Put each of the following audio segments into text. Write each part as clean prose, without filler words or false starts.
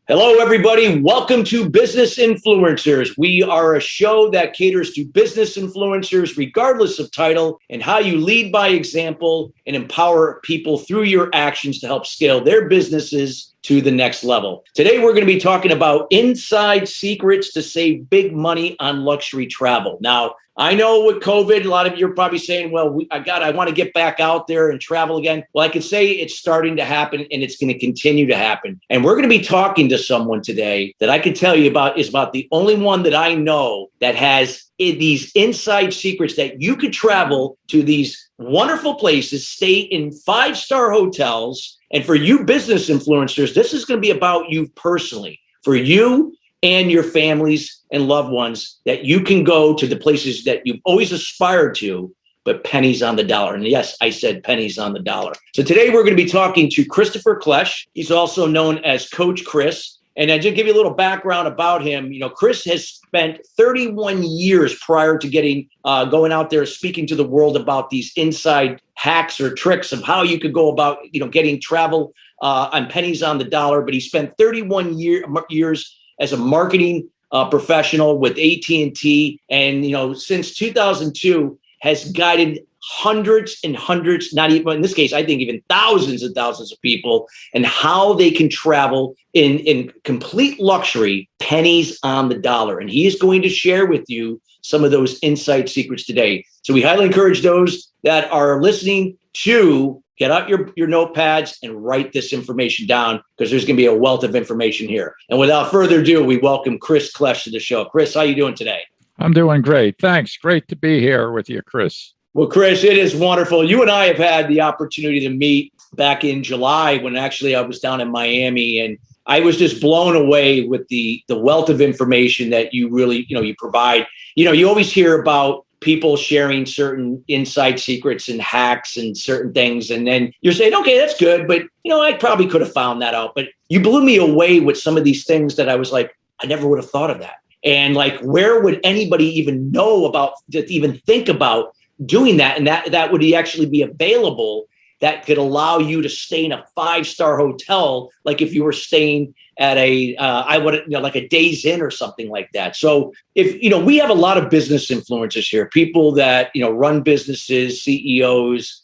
Hello, everybody. Welcome to Business Influencers. We are a show that caters to business influencers, regardless of title, and how you lead by example and empower people through your actions to help scale their businesses to the next level. Today, we're going to be talking about inside secrets to save big money on luxury travel. Now, I know with COVID, a lot of you are probably saying, well, I want to get back out there and travel again. Well, I can say it's starting to happen and it's going to continue to happen. And we're going to be talking to someone today that I can tell you is about the only one that I know that has these inside secrets that you could travel to these wonderful places, stay in 5-star hotels. And for you business influencers, this is going to be about you personally, for you and your families and loved ones, that you can go to the places that you've always aspired to, but pennies on the dollar. And yes, I said pennies on the dollar. So today we're going to be talking to Christopher Klesh. He's also known as Coach Chris. And I just give you a little background about him. You know, Chris has spent 31 years prior to going out there speaking to the world about these inside hacks or tricks of how you could go about, getting travel on pennies on the dollar. But he spent 31 years as a marketing professional with AT&T, and since 2002 has guided hundreds and hundreds, not even in this case, I think even thousands and thousands of people, and how they can travel in complete luxury, pennies on the dollar. And he is going to share with you some of those inside secrets today. So we highly encourage those that are listening to get out your notepads and write this information down, because there's going to be a wealth of information here. And without further ado, we welcome Chris Klesh to the show. Chris, how are you doing today? I'm doing great. Thanks. Great to be here with you, Chris. Well, Chris, it is wonderful. You and I have had the opportunity to meet back in July when actually I was down in Miami, and I was just blown away with the wealth of information that you really, you provide. You always hear about people sharing certain inside secrets and hacks and certain things. And then you're saying, okay, that's good, but I probably could have found that out. But you blew me away with some of these things that I was like, I never would have thought of that. And like, where would anybody even know about, to even think about doing that? And that would actually be available, that could allow you to stay in a 5-star hotel, like if you were staying at like a Days Inn or something like that. So if, we have a lot of business influencers here, people that, run businesses, CEOs,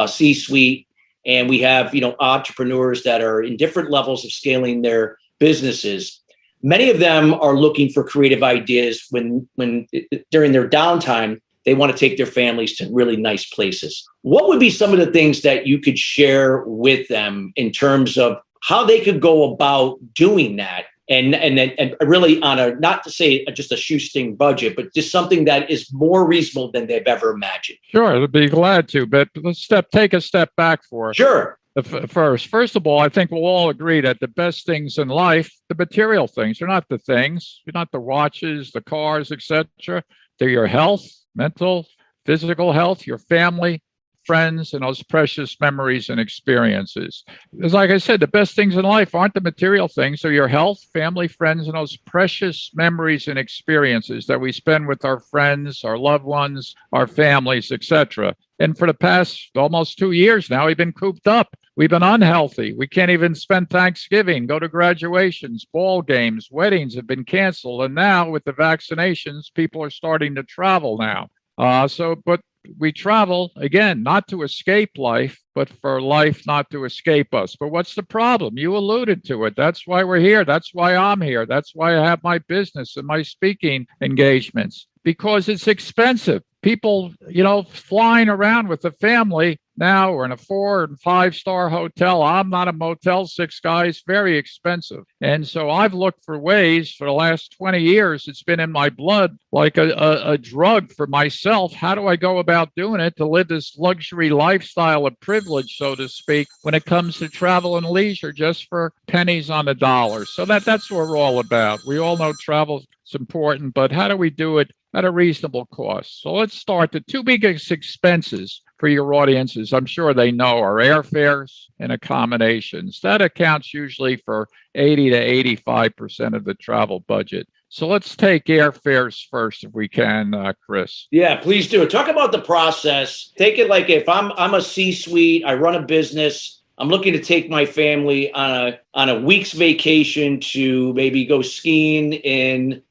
C-suite, and we have, entrepreneurs that are in different levels of scaling their businesses. Many of them are looking for creative ideas when during their downtime, they want to take their families to really nice places. What would be some of the things that you could share with them in terms of how they could go about doing that? And really on a, not to say just a shoestring budget, but just something that is more reasonable than they've ever imagined. Sure, I'd be glad to, but let's take a step back for us. Sure. First of all, I think we'll all agree that the best things in life, the material things, are not the things, they're not the watches, the cars, etc. They're your health, mental, physical health, your family, friends, and those precious memories and experiences. Because like I said, the best things in life aren't the material things, they're your health, family, friends, and those precious memories and experiences that we spend with our friends, our loved ones, our families, etc. And for the past almost 2 years now, we've been cooped up. We've been unhealthy. We can't even spend Thanksgiving, go to graduations, ball games, weddings have been canceled. And now with the vaccinations, people are starting to travel now. But we travel, again, not to escape life, but for life not to escape us. But what's the problem? You alluded to it. That's why we're here. That's why I'm here. That's why I have my business and my speaking engagements, because it's expensive. People, flying around with the family now, we're in a 4- and 5-star hotel. I'm not a Motel 6 guy. It's very expensive. And so I've looked for ways for the last 20 years. It's been in my blood like a drug for myself. How do I go about doing it to live this luxury lifestyle of privilege, so to speak, when it comes to travel and leisure, just for pennies on the dollar? So that's what we're all about. We all know travel is important, but how do we do it at a reasonable cost? So let's start. The two biggest expenses for your audiences, I'm sure they know, are airfares and accommodations. That accounts usually for 80 to 85% of the travel budget. So let's take airfares first, if we can, Chris. Yeah, please do. Talk about the process. Take it like if I'm a C-suite, I run a business. I'm looking to take my family on a week's vacation to maybe go skiing in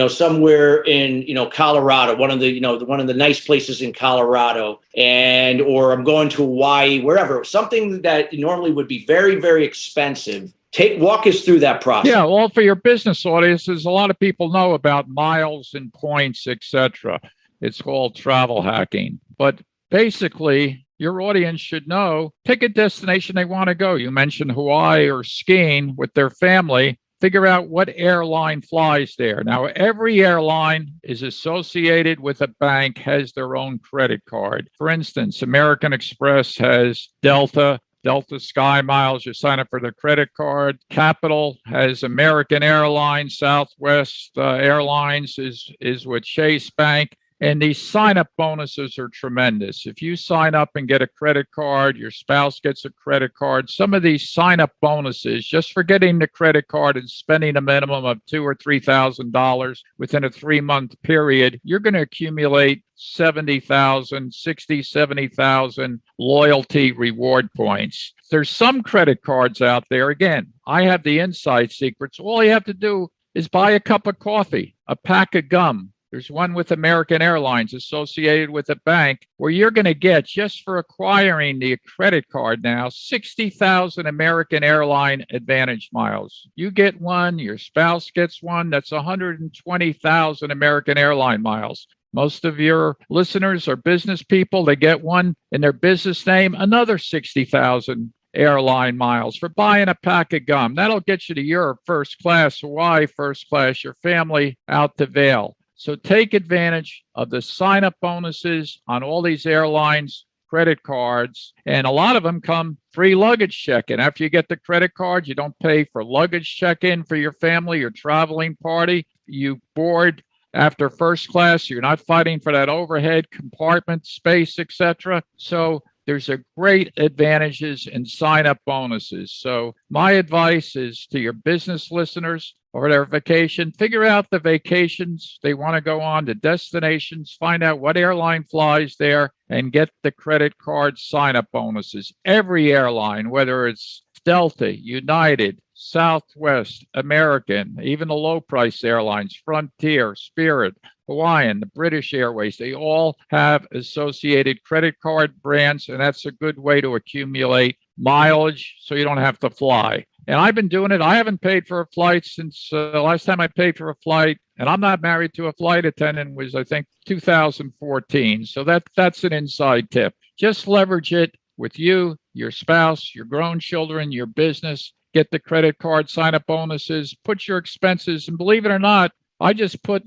somewhere in Colorado, one of the nice places in Colorado, or I'm going to Hawaii, wherever, something that normally would be very, very expensive. Walk us through that process. Yeah, well, for your business audiences, a lot of people know about miles and points, etc. It's called travel hacking. But basically, your audience should know, pick a destination they want to go. You mentioned Hawaii or skiing with their family. Figure out what airline flies there. Now, every airline is associated with a bank, has their own credit card. For instance, American Express has Delta Sky Miles, you sign up for their credit card. Capital has American Airlines. Southwest Airlines is with Chase Bank. And these sign-up bonuses are tremendous. If you sign up and get a credit card, your spouse gets a credit card. Some of these sign-up bonuses, just for getting the credit card and spending a minimum of $2,000 or $3,000 within a 3-month period, you're going to accumulate 70,000, 60, 70,000 loyalty reward points. There's some credit cards out there. Again, I have the inside secrets. All you have to do is buy a cup of coffee, a pack of gum. There's one with American Airlines associated with a bank where you're going to get, just for acquiring the credit card now, 60,000 American Airline Advantage miles. You get one, your spouse gets one. That's 120,000 American Airline miles. Most of your listeners are business people. They get one in their business name, another 60,000 airline miles for buying a pack of gum. That'll get you to Europe first class, Hawaii first class, your family out to Vail. So take advantage of the sign-up bonuses on all these airlines, credit cards, and a lot of them come free luggage check-in. After you get the credit card, you don't pay for luggage check-in for your family, your traveling party. You board after first class. You're not fighting for that overhead compartment space, etc. So there's a great advantages in sign-up bonuses. So my advice is to your business listeners, over their vacation, figure out the vacations they want to go on, the destinations, find out what airline flies there, and get the credit card sign-up bonuses. Every airline, whether it's Delta, United, Southwest, American, even the low-price airlines, Frontier, Spirit, Hawaiian, the British Airways, they all have associated credit card brands, and that's a good way to accumulate mileage so you don't have to fly. And I've been doing it. I haven't paid for a flight since the last time I paid for a flight, and I'm not married to a flight attendant, was, I think, 2014. So that's an inside tip. Just leverage it with you, your spouse, your grown children, your business. Get the credit card sign-up bonuses, put your expenses, and believe it or not, I just put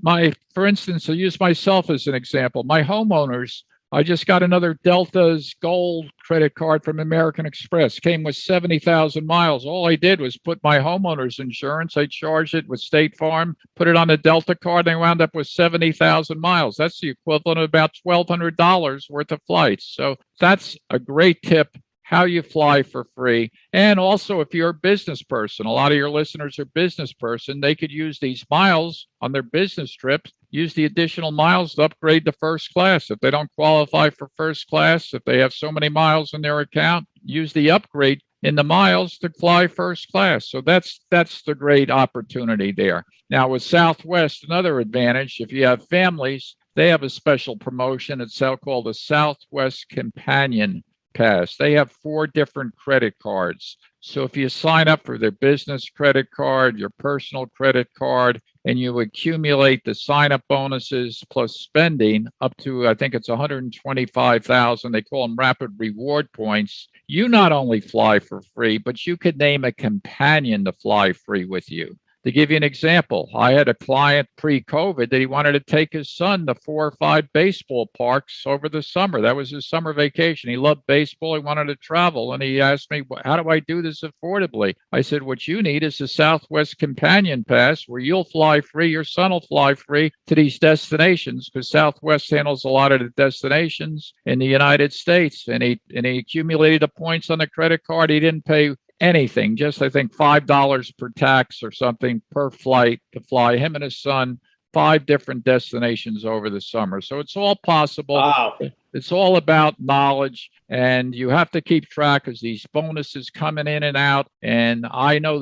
for instance, I'll use myself as an example. My homeowners, I just got another Delta's Gold credit card from American Express. Came with 70,000 miles. All I did was put my homeowner's insurance. I charged it with State Farm, put it on a Delta card, and I wound up with 70,000 miles. That's the equivalent of about $1,200 worth of flights. So that's a great tip, how you fly for free. And also, if you're a business person, a lot of your listeners are business person, they could use these miles on their business trips, use the additional miles to upgrade to first class. If they don't qualify for first class, if they have so many miles in their account, use the upgrade in the miles to fly first class. So that's the great opportunity there. Now with Southwest, another advantage, if you have families, they have a special promotion. It's called the Southwest Companion Pass. They have 4 different credit cards. So if you sign up for their business credit card, your personal credit card, and you accumulate the sign-up bonuses plus spending up to, I think it's 125,000, they call them rapid reward points, you not only fly for free, but you could name a companion to fly free with you. To give you an example, I had a client pre-COVID that he wanted to take his son to 4 or 5 baseball parks over the summer. That was his summer vacation. He loved baseball. He wanted to travel. And he asked me, how do I do this affordably? I said, what you need is a Southwest Companion Pass where you'll fly free. Your son will fly free to these destinations because Southwest handles a lot of the destinations in the United States. And he accumulated the points on the credit card. He didn't pay anything, just I think $5 per tax or something per flight to fly him and his son 5 different destinations over the summer. So it's all possible. Wow. It's all about knowledge, and you have to keep track of these bonuses coming in and out. And I know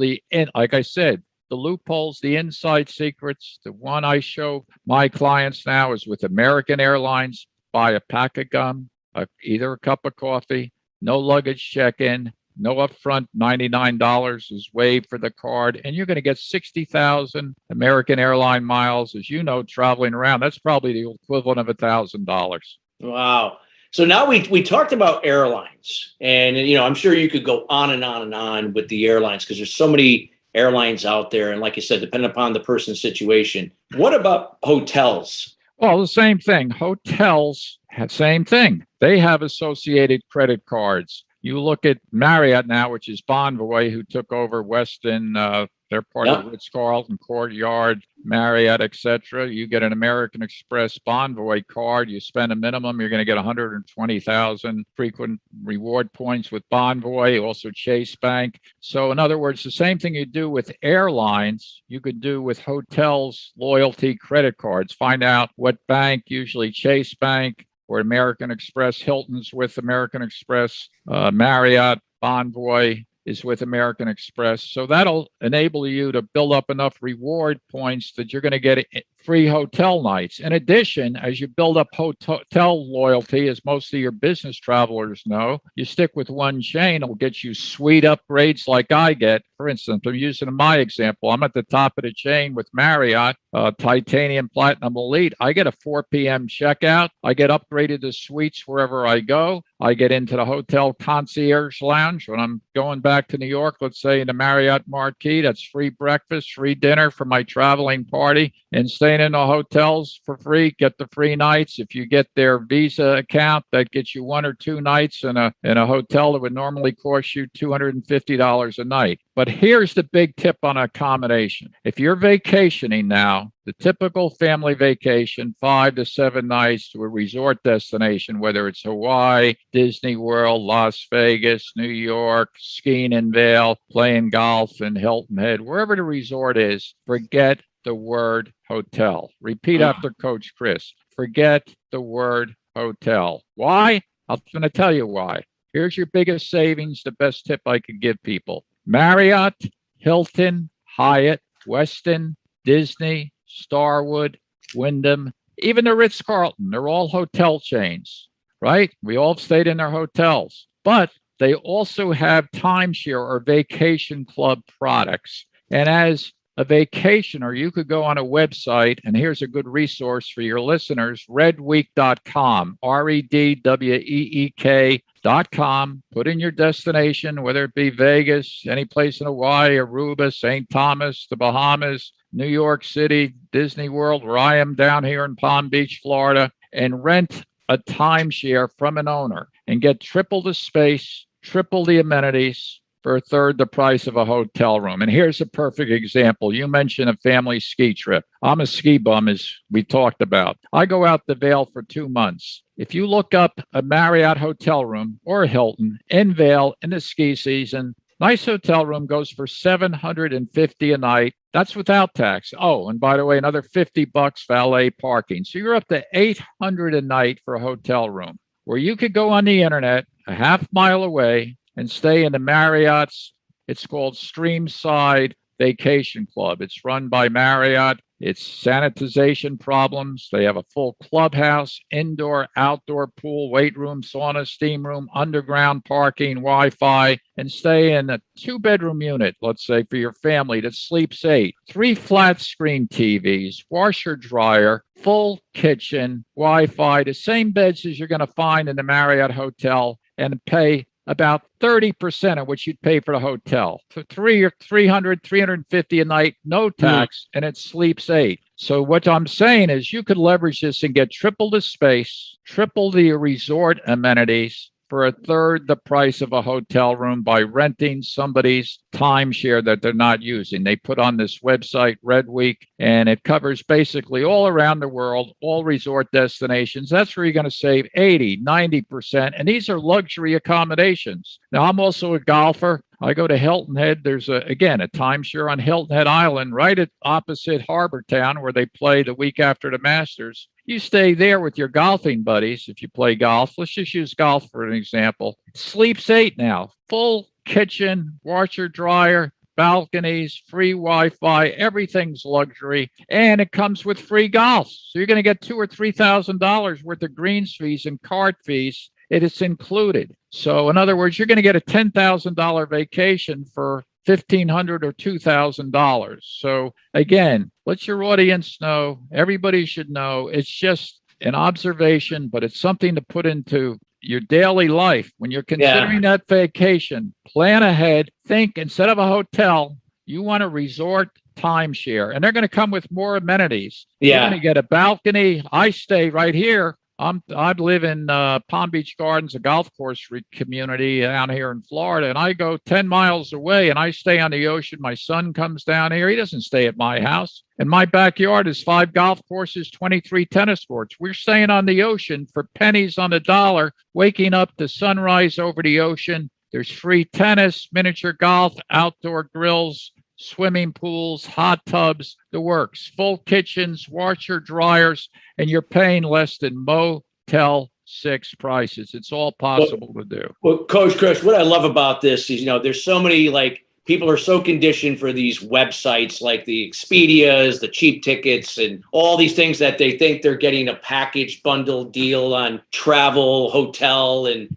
like I said, the loopholes, the inside secrets. The one I show my clients now is with American Airlines. Buy a pack of gum, either a cup of coffee, no luggage check-in, no upfront. $99 is waived for the card, and you're going to get 60,000 American airline miles. As you know, traveling around, that's probably the equivalent of $1,000. Wow. So now we talked about airlines, and I'm sure you could go on and on and on with the airlines because there's so many airlines out there, and like you said, depending upon the person's situation. What about hotels? Well, the same thing. Hotels have same thing. They have associated credit cards. You look at Marriott now, which is Bonvoy, who took over Westin. They're part of Ritz-Carlton, Courtyard, Marriott, etc. You get an American Express Bonvoy card. You spend a minimum, you're going to get 120,000 frequent reward points with Bonvoy, also Chase Bank. So in other words, the same thing you do with airlines, you could do with hotels, loyalty credit cards. Find out what bank, usually Chase Bank or American Express. Hilton's with American Express. Marriott, Bonvoy is with American Express. So that'll enable you to build up enough reward points that you're going to get free hotel nights. In addition, as you build up hotel loyalty, as most of your business travelers know, you stick with one chain, it'll get you suite upgrades like I get. For instance, I'm using my example. I'm at the top of the chain with Marriott, Titanium Platinum Elite. I get a 4 p.m. checkout. I get upgraded to suites wherever I go. I get into the hotel concierge lounge when I'm going back to New York, let's say in the Marriott Marquis. That's free breakfast, free dinner for my traveling party, and staying in the hotels for free, get the free nights. If you get their Visa account, that gets you 1 or 2 nights in a hotel that would normally cost you $250 a night. But here's the big tip on accommodation. If you're vacationing now, the typical family vacation, 5 to 7 nights to a resort destination, whether it's Hawaii, Disney World, Las Vegas, New York, skiing in Vail, playing golf in Hilton Head, wherever the resort is, forget the word hotel. Repeat after Coach Chris. Forget the word hotel. Why? I'm going to tell you why. Here's your biggest savings, the best tip I could give people. Marriott, Hilton, Hyatt, Westin, Disney, Starwood, Wyndham, even the Ritz-Carlton, they're all hotel chains, right? We all stayed in their hotels, but they also have timeshare or vacation club products. And as a vacationer, you could go on a website, and here's a good resource for your listeners, redweek.com, redweek.com. Put in your destination, whether it be Vegas, any place in Hawaii, Aruba, St. Thomas, the Bahamas, New York City, Disney World, where I am down here in Palm Beach, Florida, and rent a timeshare from an owner and get triple the space, triple the amenities for a third the price of a hotel room. And here's a perfect example. You mentioned a family ski trip. I'm a ski bum, as we talked about. I go out to Vail for 2 months. If you look up a Marriott hotel room or a Hilton in Vail in the ski season, nice hotel room goes for $750 a night. That's without tax. Oh, and by the way, another $50 valet parking. So you're up to $800 a night for a hotel room, where you could go on the internet a half mile away and stay in the Marriott's. It's called Streamside Vacation Club. It's run by Marriott. It's sanitization problems. They have a full clubhouse, indoor, outdoor pool, weight room, sauna, steam room, underground parking, Wi-Fi, and stay in a 2-bedroom unit, let's say, for your family that sleeps 8. 3 flat screen TVs, washer, dryer, full kitchen, Wi-Fi, the same beds as you're going to find in the Marriott hotel, and pay about 30% of what you'd pay for the hotel. For $350 a night, no tax, and it sleeps 8. So what I'm saying is you could leverage this and get triple the space, triple the resort amenities for a third the price of a hotel room by renting somebody's timeshare that they're not using. They put on this website, Red Week, and it covers basically all around the world, all resort destinations. That's where you're going to save 80, 90%. And these are luxury accommodations. Now, I'm also a golfer. I go to Hilton Head. There's a timeshare on Hilton Head Island, right at opposite Harbor Town, where they play the week after the Masters. You stay there with your golfing buddies if you play golf. Let's just use golf for an example. Sleeps 8 now. Full kitchen, washer, dryer, balconies, free Wi-Fi, everything's luxury, and it comes with free golf. So you're going to get $2,000 or $3,000 worth of greens fees and cart fees. It is included. So in other words, you're going to get a $10,000 vacation for $1,500 or $2,000. So again, let your audience know. Everybody should know. It's just an observation, but it's something to put into your daily life. When you're considering that vacation, plan ahead. Think instead of a hotel, you want a resort timeshare, and they're going to come with more amenities. You're going to get a balcony. I stay right here. I live in Palm Beach Gardens, a golf course community down here in Florida, and I go 10 miles away and I stay on the ocean. My son comes down here. He doesn't stay at my house. And my backyard is 5 golf courses, 23 tennis courts. We're staying on the ocean for pennies on the dollar, waking up to sunrise over the ocean. There's free tennis, miniature golf, outdoor grills, swimming pools, hot tubs, the works, full kitchens, washer, dryers, and you're paying less than Motel 6 prices. It's all possible to do. Well, Coach Chris, what I love about this is, there's so many, people are so conditioned for these websites like the Expedias, the cheap tickets, and all these things that they think they're getting a package bundle deal on travel, hotel, and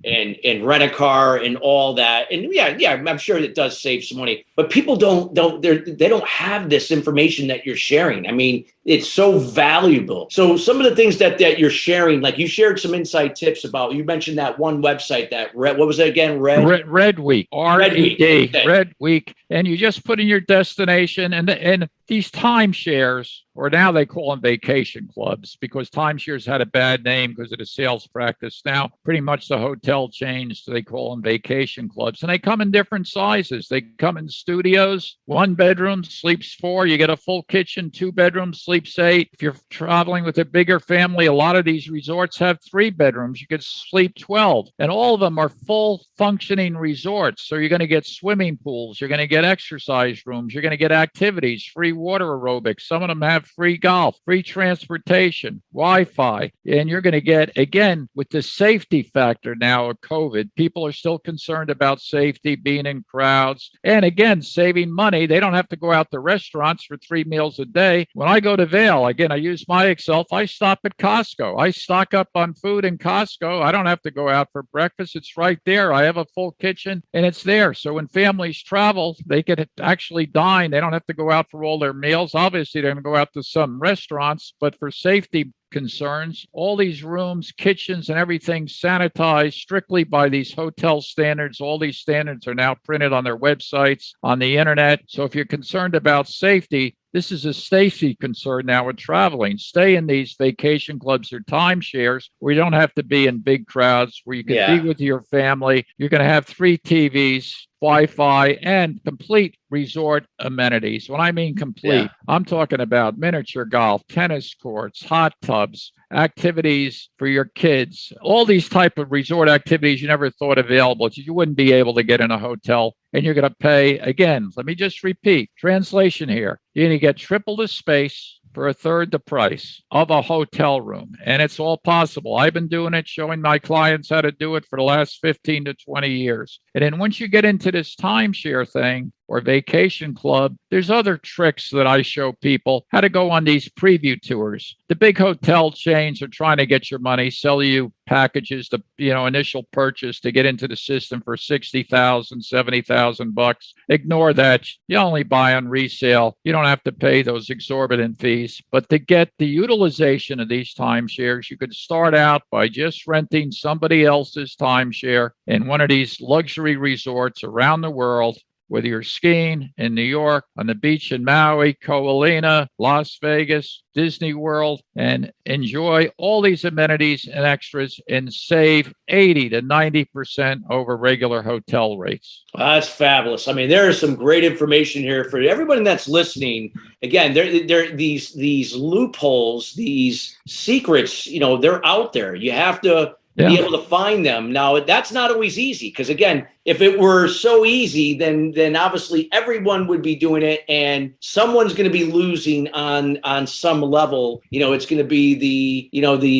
rent a car and all that. And I'm sure it does save some money, but people they don't have this information that you're sharing. I mean, it's so valuable. So some of the things that you're sharing, like you shared some inside tips about, you mentioned that one website what was it again? Red Week, R-E-D, okay. Red Week. And you just put in your destination, and these timeshares, or now they call them vacation clubs, because timeshares had a bad name because of the sales practice. Now, pretty much the hotel chains, they call them vacation clubs. And they come in different sizes. They come in studios, 1 bedroom, sleeps 4. You get a full kitchen, 2 bedrooms, sleeps 8. If you're traveling with a bigger family, a lot of these resorts have 3 bedrooms. You could sleep 12. And all of them are full functioning resorts. So you're going to get swimming pools. You're going to get exercise rooms. You're going to get activities, free water aerobics. Some of them have free golf, free transportation, Wi-Fi. And you're going to get, again, with the safety factor now of COVID, people are still concerned about safety, being in crowds. And again, saving money. They don't have to go out to restaurants for 3 meals a day. When I go to Vail, again, I use my Excel. I stop at Costco. I stock up on food in Costco. I don't have to go out for breakfast. It's right there. I have a full kitchen and it's there. So when families travel, they could actually dine. They don't have to go out for all their meals. Obviously, they're going to go out to some restaurants, but for safety concerns, all these rooms, kitchens, and everything sanitized strictly by these hotel standards. All these standards are now printed on their websites, on the internet. So if you're concerned about safety, this is a safety concern now with traveling. Stay in these vacation clubs or timeshares where you don't have to be in big crowds, where you can be with your family. You're going to have 3 TVs, Wi-Fi, and complete resort amenities. When I mean complete, I'm talking about miniature golf, tennis courts, hot tubs, activities for your kids, all these type of resort activities you never thought available. You wouldn't be able to get in a hotel, and you're going to pay, again, let me just repeat, translation here. You're going to get triple the space for a third the price of a hotel room. And it's all possible. I've been doing it, showing my clients how to do it for the last 15 to 20 years. And then once you get into this timeshare thing or vacation club, there's other tricks that I show people how to go on these preview tours. The big hotel chains are trying to get your money, sell you packages, the initial purchase to get into the system for $60,000, $70,000. Ignore that. You only buy on resale. You don't have to pay those exorbitant fees. But to get the utilization of these timeshares, you could start out by just renting somebody else's timeshare in one of these luxury resorts around the world. Whether you're skiing in New York, on the beach in Maui, Koalina, Las Vegas, Disney World, and enjoy all these amenities and extras and save 80 to 90% over regular hotel rates. That's fabulous. I mean, there is some great information here for everybody that's listening. Again, there these loopholes, these secrets, they're out there. You have to be able to find them. Now, that's not always easy because, again, if it were so easy, then obviously everyone would be doing it, and someone's going to be losing on some level. It's going to be the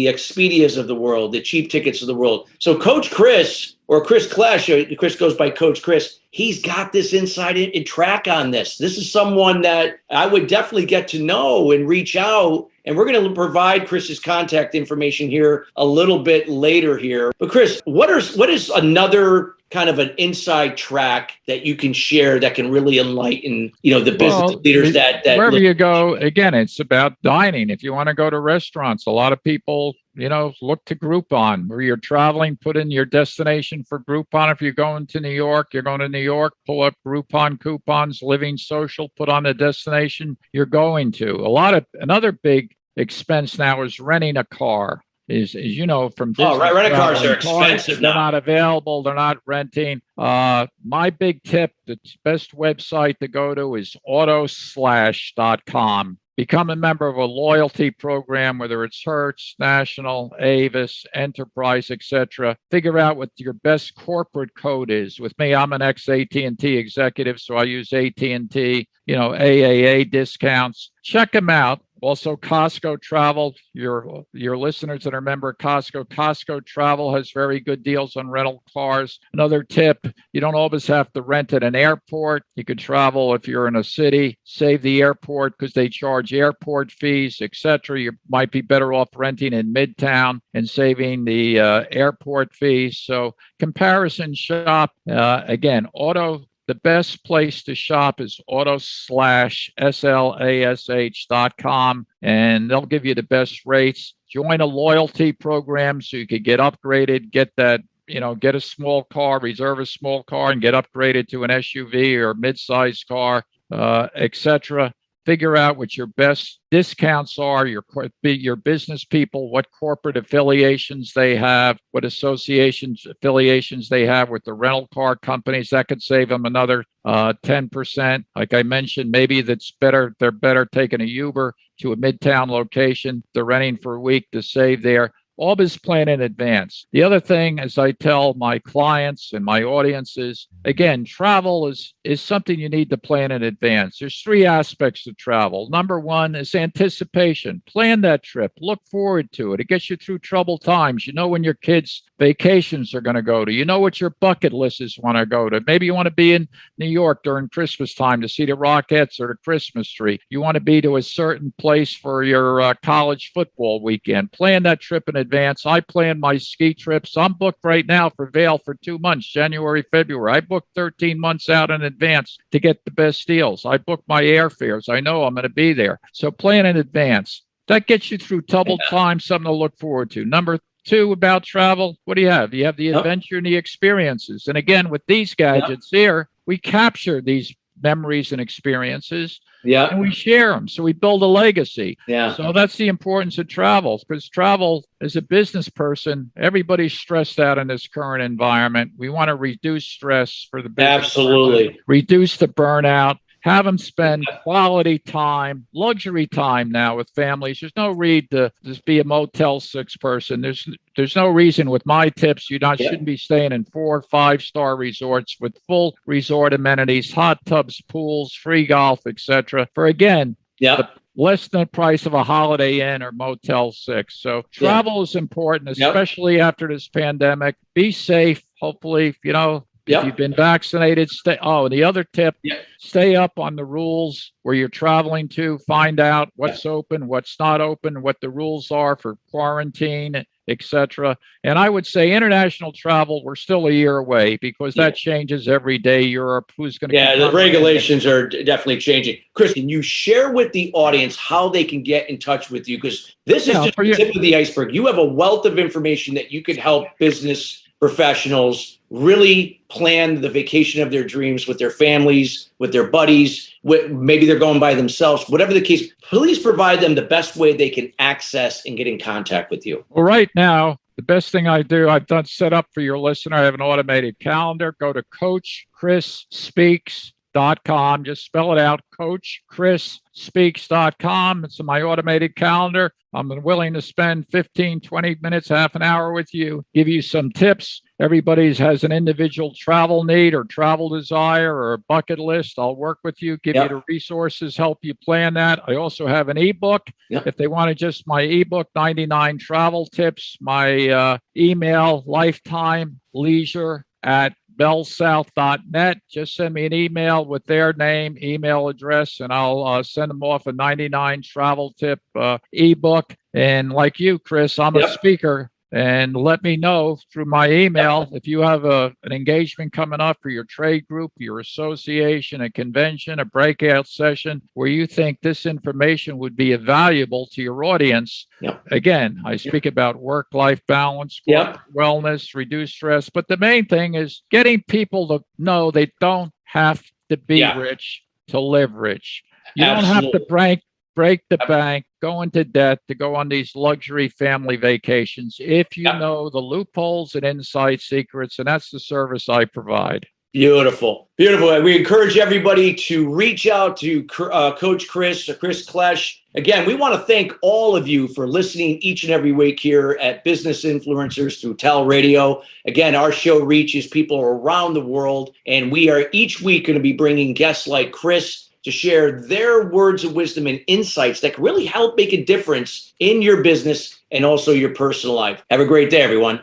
Expedias of the world, the cheap tickets of the world. So Coach Chris, or Chris Klesh, Chris goes by Coach Chris, he's got this inside and track on this. This is someone that I would definitely get to know and reach out. And we're going to provide Chris's contact information here a little bit later here. But Chris, what is another kind of an inside track that you can share that can really enlighten, the business leaders that wherever you go, again, it's about dining. If you want to go to restaurants, a lot of people, look to Groupon. Where you're traveling, put in your destination for Groupon. If you're going to New York, pull up Groupon coupons, Living Social, put on the destination you're going to. Another big expense now is renting a car. Is from business. Right, rental cars are expensive now. They're not available. They're not renting. My big tip, the best website to go to is autoslash.com. Become a member of a loyalty program, whether it's Hertz, National, Avis, Enterprise, etc. Figure out what your best corporate code is. With me, I'm an ex-AT&T executive, so I use AT&T, AAA discounts. Check them out. Also, Costco Travel, your listeners that are member of Costco Travel has very good deals on rental cars. Another tip, you don't always have to rent at an airport. You could travel if you're in a city, save the airport because they charge airport fees, etc. You might be better off renting in Midtown and saving the airport fees. So comparison shop, again, the best place to shop is autoslash.com, and they'll give you the best rates. Join a loyalty program so you could get upgraded, get a small car, reserve a small car, and get upgraded to an SUV or mid-sized car, etc. Figure out what your best discounts are, your business people, what corporate affiliations they have, what affiliations they have with the rental car companies. That could save them another 10%. Like I mentioned, maybe they're better taking a Uber to a Midtown location. They're renting for a week to save there. Always plan in advance. The other thing, as I tell my clients and my audiences, again, travel is something you need to plan in advance. There's 3 aspects to travel. Number 1 is anticipation. Plan that trip. Look forward to it. It gets you through troubled times. You know when your kids' vacations are going to go to. You know what your bucket lists want to go to. Maybe you want to be in New York during Christmas time to see the Rockettes or the Christmas tree. You want to be to a certain place for your college football weekend. Plan that trip in advance. I plan my ski trips. I'm booked right now for Vail for 2 months, January, February. I booked 13 months out in advance to get the best deals. I booked my airfares. I know I'm going to be there. So plan in advance. That gets you through troubled times, something to look forward to. Number 2 about travel, what do you have? You have the adventure and the experiences. And again, with these gadgets here, we capture these memories and experiences. Yeah. And we share them. So we build a legacy. Yeah. So that's the importance of travel, because travel, as a business person, everybody's stressed out in this current environment. We want to reduce stress for the business. Absolutely. Reduce the burnout. Have them spend quality time, luxury time now with families. There's no need to just be a Motel 6 person. There's no reason with my tips shouldn't be staying in 4 or 5-star resorts with full resort amenities, hot tubs, pools, free golf, etc. For again, less than the price of a Holiday Inn or Motel 6. So travel is important, especially after this pandemic. Be safe. Hopefully, if you've been vaccinated, the other tip, stay up on the rules where you're traveling to. Find out what's open, what's not open, what the rules are for quarantine, etc. And I would say international travel, we're still a year away because that changes every day. Europe, who's going to... the regulations are definitely changing. Chris, can you share with the audience how they can get in touch with you? Because this is just the tip of the iceberg. You have a wealth of information that you could help business professionals really plan the vacation of their dreams with their families, with their buddies, maybe they're going by themselves, whatever the case. Please provide them the best way they can access and get in contact with you. Well, right now, the best thing I do, I've done set up for your listener. I have an automated calendar. Go to Coach Chris Speaks coachchris.com. Just spell it out, coachchris.speaks.com. It's in my automated calendar. I'm willing to spend 15, 20 minutes, half an hour with you, give you some tips. Everybody has an individual travel need or travel desire or a bucket list. I'll work with you, give you the resources, help you plan that. I also have an ebook. If they want to just my ebook, 99 travel tips, my email, lifetimeleisure@bellsouth.net. Just send me an email with their name, email address, and I'll send them off a 99 travel tip ebook. And like you, Chris, I'm a speaker. And let me know through my email if you have an engagement coming up for your trade group, your association, a convention, a breakout session where you think this information would be valuable to your audience. Again, I speak about work-life balance, wellness, reduce stress. But the main thing is getting people to know they don't have to be rich to live rich. You don't have to break the bank, go into debt to go on these luxury family vacations if you know the loopholes and inside secrets, and that's the service I provide. Beautiful. Beautiful. We encourage everybody to reach out to Coach Chris Klesh. Again, we want to thank all of you for listening each and every week here at Business Influencers through TALRadio. Again, our show reaches people around the world, and we are each week going to be bringing guests like Chris to share their words of wisdom and insights that can really help make a difference in your business and also your personal life. Have a great day, everyone.